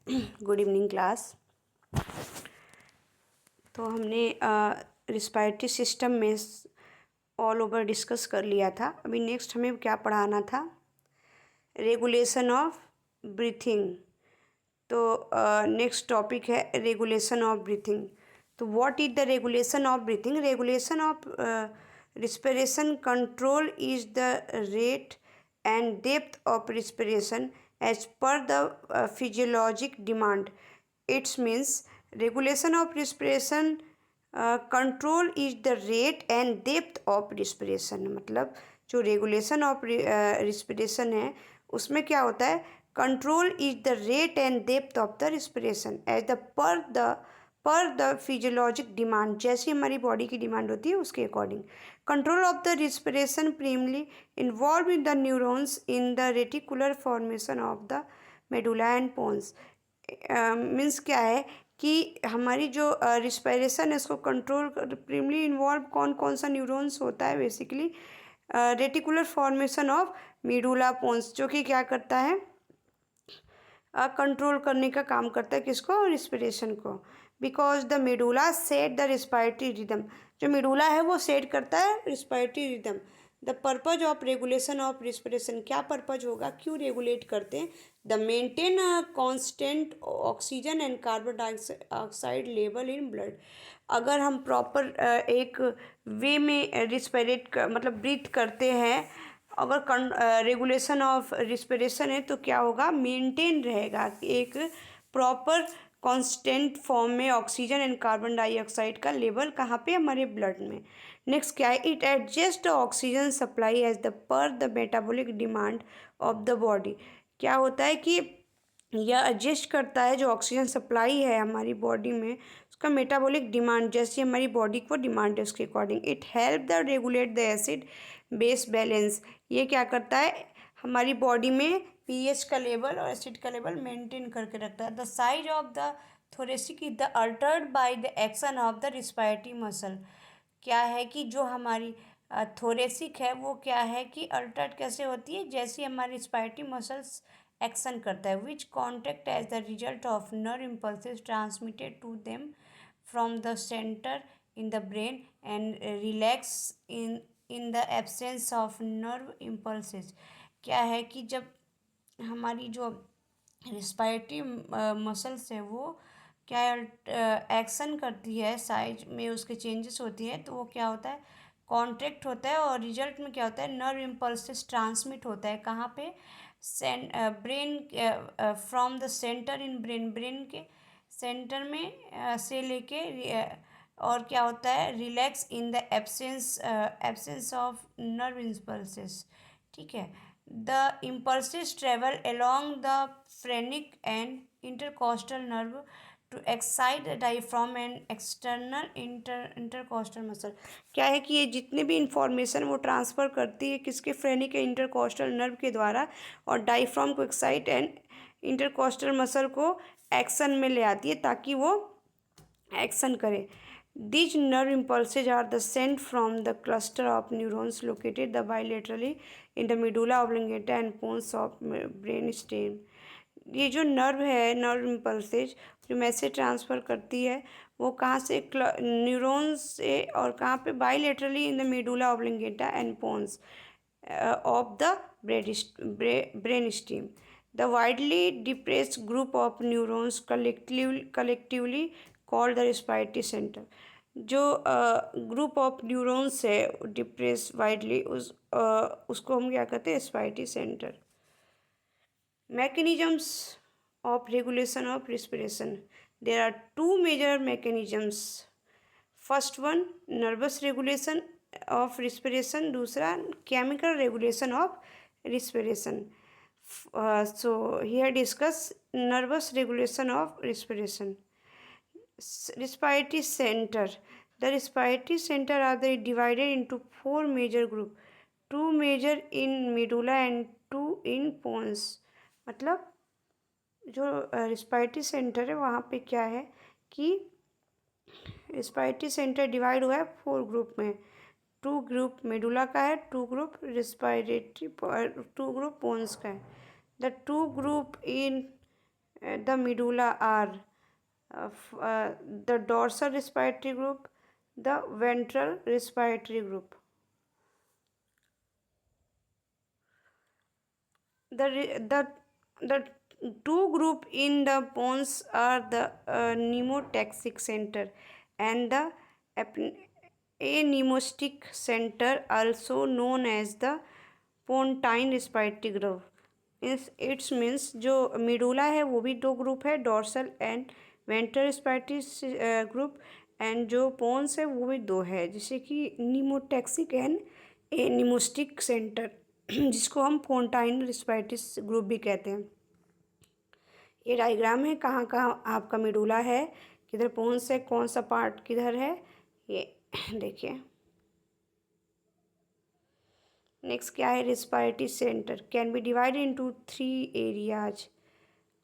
Good evening class. तो हमने respiratory system में ऑल ओवर डिस्कस कर लिया था। अभी नेक्स्ट हमें क्या पढ़ाना था? Regulation of breathing. तो नेक्स्ट टॉपिक है रेगुलेशन ऑफ ब्रीथिंग। तो what is the regulation of breathing? Regulation of respiration control is the rate and depth of respiration as per the physiologic demand. It means regulation of respiration control is the rate and depth of respiration। मतलब जो regulation of respiration है उसमें क्या होता है? Control is the rate and depth of the respiration as the per the physiologic demand. जैसी हमारी body की डिमांड होती है उसके according. Control of the respiration primarily involve in the neurons in the reticular formation of the medulla and pons. Means क्या है कि हमारी जो रिस्पिरेशन है इसको कंट्रोल प्रीमली इन्वॉल्व कौन कौन सा न्यूरॉन्स होता है? Basically reticular formation of medulla pons, जो कि क्या करता है? कंट्रोल करने का काम करता है किसको? रिस्पिरेशन को। Because the medulla set the respiratory rhythm. जो मेडुला है वो सेट करता है respiratory rhythm. The purpose of regulation of respiration, क्या पर्पज होगा? क्यों रेगुलेट करते हैं? The maintain constant oxygen and carbon dioxide level in blood. अगर हम प्रॉपर एक वे में रिस्पिरेट मतलब ब्रीथ करते हैं, अगर रेगुलेशन ऑफ रिस्पिरेशन है तो क्या होगा? मेंटेन रहेगा एक प्रॉपर कांस्टेंट फॉर्म में ऑक्सीजन एंड कार्बन डाइऑक्साइड का लेवल। कहाँ पे? हमारे ब्लड में। नेक्स्ट क्या है? It adjust oxygen supply as the per the metabolic demand of the body. क्या होता है कि यह एडजस्ट करता है जो ऑक्सीजन सप्लाई है हमारी बॉडी में उसका मेटाबॉलिक डिमांड, जैसी हमारी बॉडी को डिमांड है उसके according. It help the regulate the acid base balance. ये क्या करता है? हमारी बॉडी में पीएच का लेवल और एसिड का लेवल मेंटेन करके रखता है। The size of the thoracic is the Altered by the action of the respiratory muscle. क्या है कि जो हमारी थोरेसिक है वो क्या है कि अल्टर्ड कैसे होती है? जैसे हमारी रिस्पायरेटरी मसल्स एक्शन करता है। Which contract as the result of nerve impulses transmitted to them from the centre in the brain and relax in the absence of nerve impulses. क्या है कि जब हमारी जो रिस्पायरेटरी मसल्स है वो क्या एक्शन करती है, साइज में उसके चेंजेस होती है, तो वो क्या होता है? कॉन्ट्रैक्ट होता है और रिजल्ट में क्या होता है? नर्व इम्पल्सेस ट्रांसमिट होता है। कहाँ पे? Brain from the centre in brain के सेंटर में से लेके और क्या होता है? Relax in the absence of nerve impulses. ठीक है। The impulses travel along the phrenic and intercostal nerve to excite the diaphragm and external intercostal muscle। क्या है कि ये जितने भी इंफॉर्मेशन वो ट्रांसफ़र करती है किसके? फ्रेनिक या इंटरकॉस्टल नर्व के द्वारा, और डायफ्राम को एक्साइट एंड इंटरकॉस्टल मसल को एक्शन में ले आती है ताकि वो एक्शन करे। These nerve impulses are the sent from the cluster of neurons located the bilaterally in the medulla oblongata and pons of brainstem। ये जो नर्व है, नर्व इम्पल्सेज जो मैसेज ट्रांसफ़र करती है वो कहाँ से? न्यूरॉन्स से। और कहाँ पे? Bilaterally in the medulla oblongata and pons of the brainstem। The widely dispersed group of neurons collectively called the respiratory center। जो ग्रुप ऑफ न्यूरॉन्स है डिप्रेस वाइडली उसको हम क्या कहते हैं? Respiratory centre. mechanisms of regulation of respiration, there are two major mechanisms। First one nervous regulation of respiration, दूसरा chemical regulation of respiration. So here discuss nervous regulation of respiration. respiratory center, the respiratory center are they divided into four major group, two major in medulla and two in pons। मतलब जो respiratory centre है वहाँ पे क्या है कि respiratory centre divide हुआ है फोर ग्रुप में। टू ग्रुप मेडुला का है, two group respiratory, two group pons का है। The two group in the medulla are the dorsal respiratory group, the ventral respiratory group. The two group in the pons are the pneumotaxic center and the aneumostic center, also known as the pontine respiratory group. It's means जो मिडुला है वो भी दो group है, dorsal and ventral respiratory group, and जो पोन्स है वो भी दो है, जैसे कि नीमोटैक्सिक एंड एनिमोस्टिक सेंटर, जिसको हम पोन्टाइन रेस्पिरेटरी ग्रुप भी कहते हैं. ये डायग्राम है कहाँ कहाँ आपका मिडुला है, किधर पोन्स है, कौन सा पार्ट किधर है, ये देखिए. नेक्स्ट क्या है, respiratory centre can be divided into 3 areas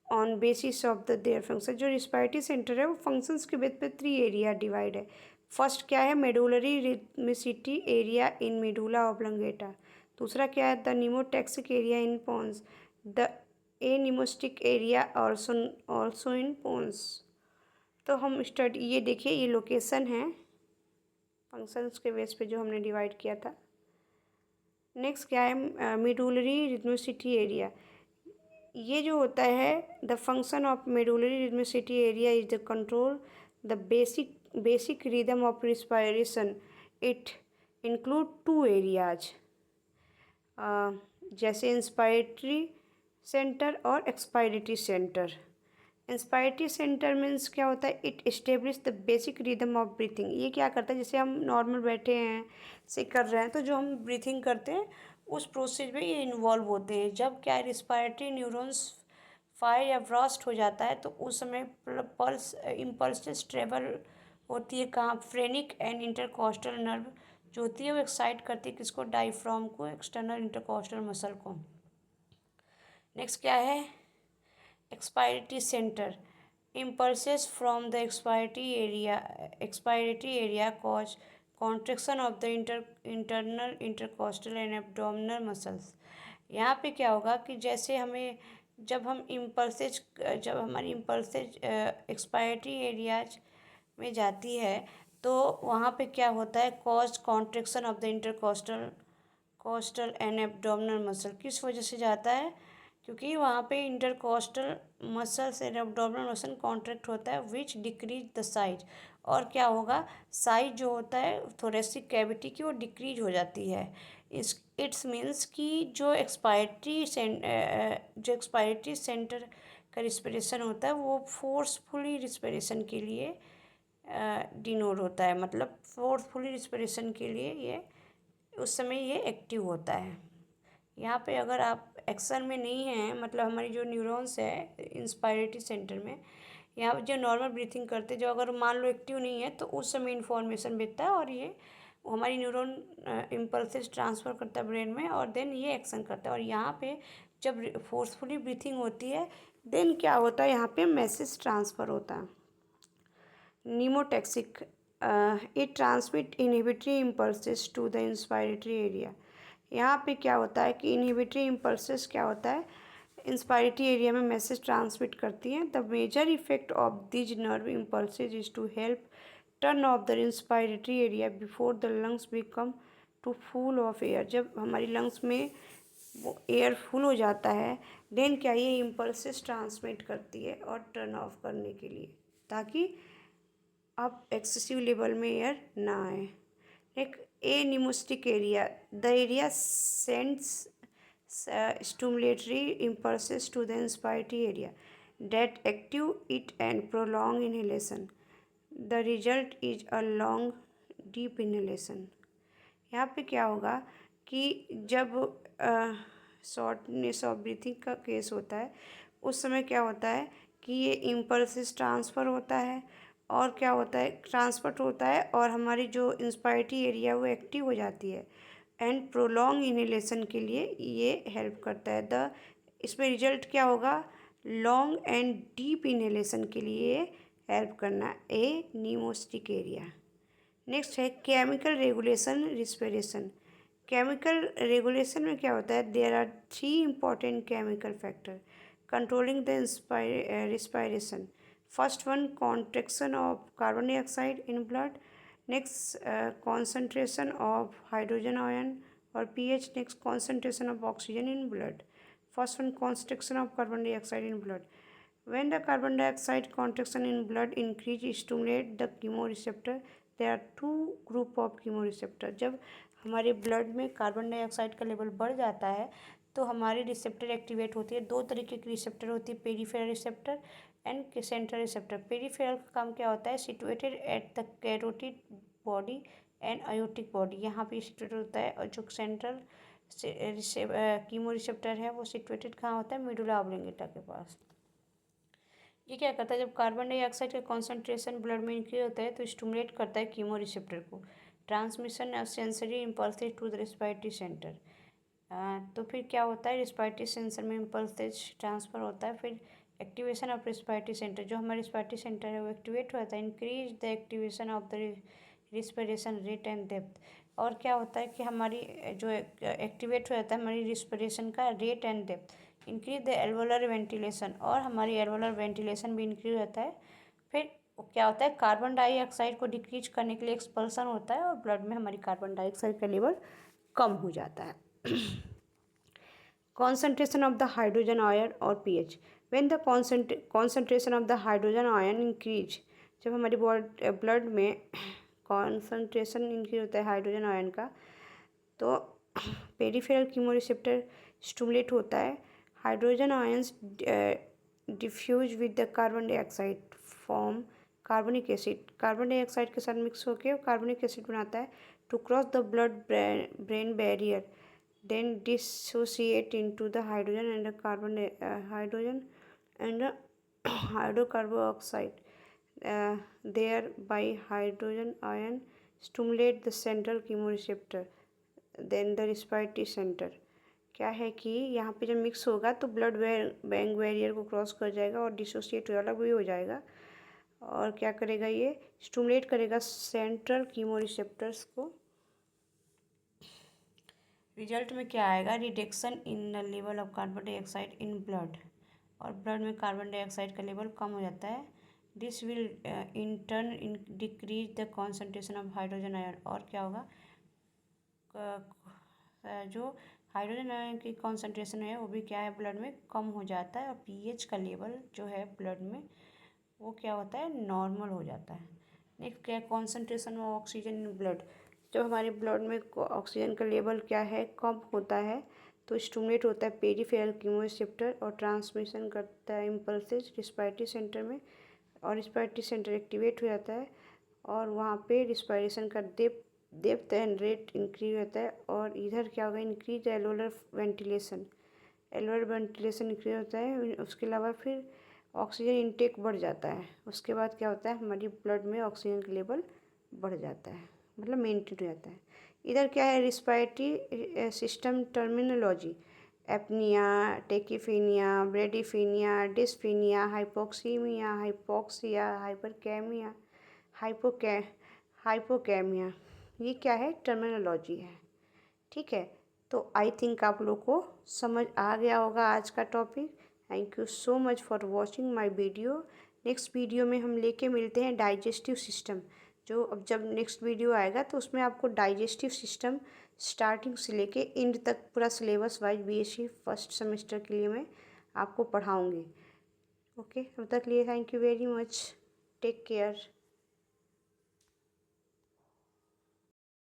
on basis of the their function. जो रिस्पायरेटरी सेंटर है वो फंक्शंस के बेस पे 3 एरिया डिवाइड है. फर्स्ट क्या है, medullary rhythmicity area in medulla oblongata. दूसरा क्या है, the pneumotaxic area in pons, the apneustic area also in pons. तो हम स्टडी, ये देखिए ये लोकेशन है फंक्शंस के बेस पे जो हमने डिवाइड किया था. नेक्स्ट क्या है, मेडुलरी रिथमिसिटी एरिया. ये जो होता है, the function of medullary rhythmicity area is the control the basic rhythm of respiration. It include 2 areas, जैसे इंस्पायरेटरी सेंटर और expiratory centre. Inspiratory centre means क्या होता है, it establish the basic rhythm of breathing. ये क्या करता है, जैसे हम नॉर्मल बैठे हैं से कर रहे हैं, तो जो हम ब्रीथिंग करते हैं उस प्रोसेस में ये इन्वॉल्व होते हैं. जब क्या रिस्पायरेटरी न्यूरॉन्स फायर या ब्रस्ट हो जाता है तो उस समय पल्स इम्पल्सेस ट्रेवल होती है कहाँ, फ्रेनिक एंड इंटरकॉस्टल नर्व जो होती है वो एक्साइट करती है किसको, डायफ्राम को, एक्सटर्नल इंटरकॉस्टल मसल को. नेक्स्ट क्या है, expiratory centre. Impulses from the expiratory area cause contraction of the internal intercostal and abdominal muscles. यहाँ पे क्या होगा कि जैसे हमें जब हमारी इम्पल्सेज एक्सपायरेटरी एरियाज में जाती है तो वहाँ पे क्या होता है, cause contraction of the intercostal and abdominal muscle. किस वजह से जाता है, क्योंकि वहाँ पे intercostal muscles and abdominal muscle contract होता है विच डिक्रीज द साइज. और क्या होगा, साइज जो होता है थोरेसिक कैविटी की वो डिक्रीज हो जाती है. इट्स मीन्स कि जो एक्सपायरेटरी सेंटर का रिस्पिरेशन होता है वो फोर्सफुली रिस्पिरेशन के लिए डिनोट होता है, मतलब फोर्सफुली रिस्पिरेशन के लिए ये उस समय ये एक्टिव होता है. यहाँ पे अगर आप एक्शन में नहीं हैं, मतलब हमारी जो न्यूरॉन्स है इंस्पायरेटरी सेंटर में, यहाँ जो नॉर्मल ब्रीथिंग करते जो अगर मान लो एक्टिव नहीं है तो उस समय इन्फॉर्मेशन भेजता है और ये हमारी न्यूरॉन इम्पल्सेस ट्रांसफ़र करता है ब्रेन में और देन ये एक्शन करता है. और यहाँ पे जब फोर्सफुली ब्रीथिंग होती है देन क्या होता है, यहाँ पे मैसेज ट्रांसफ़र होता है. Pneumotaxic, it transmit inhibitory impulses to the inspiratory area. यहाँ पे क्या होता है कि इनहिबिटरी इम्पल्सेस क्या होता है, इंस्पायरेटरी एरिया में मैसेज ट्रांसमिट करती हैं. The major effect of these nerve impulses is to help turn off the inspiratory area before the lungs become too full of air. जब हमारी लंग्स में वो एयर फुल हो जाता है देन क्या ये इम्पल्सेस ट्रांसमिट करती है और टर्न ऑफ करने के लिए, ताकि अब एक्सेसिव लेवल में एयर ना आए. एक aneumostic area, the area sends stimulatory impulses to the inspiratory area that active it and prolong inhalation. The result is a long deep inhalation. यहाँ पे क्या होगा कि जब शॉर्टनेस ऑफ ब्रीथिंग का केस होता है उस समय क्या होता है कि ये इम्पल्सिस ट्रांसफ़र होता है और क्या होता है, ट्रांसपोर्ट होता है और हमारी जो इंस्पायरेटरी एरिया वो एक्टिव हो जाती है एंड प्रोलॉन्ग इनहेलेशन के लिए ये हेल्प करता है. इसमें रिजल्ट क्या होगा, लॉन्ग एंड डीप इनहेलेशन के लिए हेल्प करना ए नीमोस्टिक एरिया. नेक्स्ट है chemical regulation respiration. Chemical regulation में क्या होता है, there are 3 important chemical factor. controlling the respiration. First one, contraction of carbon dioxide in blood. Next, concentration of hydrogen ion or pH. Next, concentration of oxygen in blood. First one, concentration of carbon dioxide in blood. When the carbon dioxide concentration in blood increase, stimulate the chemoreceptor. There are two group of chemoreceptor. जब हमारे blood में carbon dioxide का level बढ़ जाता है तो हमारी receptor activate होती है। दो तरीके की रिसेप्टर होती है, peripheral receptor and central receptor. Peripheral का काम क्या होता है? Situated at the carotid body and aortic body, यहाँ पे सिचुएटेड होता है। और जो सेंट्रल कीमो रिसेप्टर है वो सिचुएटेड कहाँ होता है? मेडुला ऑब्लिंगेटा के पास। ये क्या करता है? जब कार्बन डाइऑक्साइड का कॉन्सेंट्रेशन ब्लड में इंक्रीज होता है तो स्टिमुलेट करता है कीमो रिसेप्टर को। Transmission of sensory impulses to the respiratory centre. तो फिर क्या होता है? रिस्पायरेटरी सेंसर में इम्पल्सेज ट्रांसफ़र होता है। फिर एक्टिवेशन ऑफ रिस्पायरेटरी सेंटर, जो हमारा रिस्पायरेटरी सेंटर है वो एक्टिवेट होता है। Increase the activation of the respiration rate and depth. और क्या होता है कि हमारी जो एक्टिवेट हो जाता है हमारी रिस्पिरेशन का rate and depth. Increase the alveolar ventilation, और हमारी एल्वोलर वेंटिलेशन भी इंक्रीज होता है। फिर क्या होता है? कार्बन डाइऑक्साइड को डिक्रीज करने के लिए एक्सपल्सन होता है और ब्लड में हमारी कार्बन डाइऑक्साइड का लेवल कम हो जाता है। concentration of the hydrogen ion or pH. When the concentration of the hydrogen ion increase, जब हमारी ब्लड में कॉन्सेंट्रेशन इंक्रीज होता है हाइड्रोजन आयन का तो पेरिफेरल कीमोरिसेप्टर स्टिमुलेट होता है। Hydrogen ions diffuse with the carbon dioxide form carbonic acid. Carbon dioxide के साथ मिक्स होकर कार्बनिक एसिड बनाता है to cross the blood brain barrier, then dissociate into the hydrogen and the hydrogen and the hydrocarboxide. Thereby hydrogen ion stimulate the central chemoreceptor, then the respiratory center. क्या है कि यहाँ पे जब mix होगा तो ब्लड बैंक बैरियर को cross कर जाएगा और डिसोसिएट अलग भी हो जाएगा। और क्या करेगा? ये स्टिमुलेट करेगा सेंट्रल कीमोरिसेप्टर्स को। रिजल्ट में क्या आएगा? Reduction in the level of carbon dioxide in blood, और ब्लड में कार्बन डाइऑक्साइड का लेवल कम हो जाता है। This will in turn decrease the concentration of hydrogen ion. और क्या होगा? जो हाइड्रोजन आयन की कॉन्सेंट्रेशन है वो भी क्या है? ब्लड में कम हो जाता है। और पीएच का लेवल जो है ब्लड में वो क्या होता है? नॉर्मल हो जाता है। नेक्स्ट क्या है? Concentration of oxygen in blood. जब हमारे ब्लड में ऑक्सीजन का लेवल क्या है? कम होता है तो स्टिमुलेट होता है पेरिफेरल कीमोरिसेप्टर और ट्रांसमिशन करता है इम्पल्सेज रिस्पायरेटरी सेंटर में, और रिस्पायरेटरी सेंटर एक्टिवेट हो जाता है और वहाँ पे रिस्पायरेशन का डेप्थ एंड रेट इंक्रीज होता है। और इधर क्या होगा? Increase alveolar ventilation, alveolar ventilation increase होता है। उसके अलावा फिर ऑक्सीजन इंटेक बढ़ जाता है। उसके बाद क्या होता है? हमारी ब्लड में ऑक्सीजन का लेवल बढ़ जाता है, मतलब मेंटेन हो जाता है। इधर क्या है? Respiratory system terminology: apnoea, tachypnoea, bradypnoea, dyspnoea, hypoxaemia, hypoxia, hypercapnia, hypocapnia. ये क्या है? टर्मिनोलॉजी है। ठीक है, तो आई थिंक आप लोग को समझ आ गया होगा आज का topic. Thank you so much for watching my video. Next video में हम लेके मिलते हैं डाइजेस्टिव सिस्टम। जो अब जब नेक्स्ट वीडियो आएगा तो उसमें आपको डाइजेस्टिव सिस्टम स्टार्टिंग से लेके एंड तक पूरा syllabus wise BSc first semester के लिए मैं आपको पढ़ाऊँगी। ओके, तब तक लिए thank you very much, take care.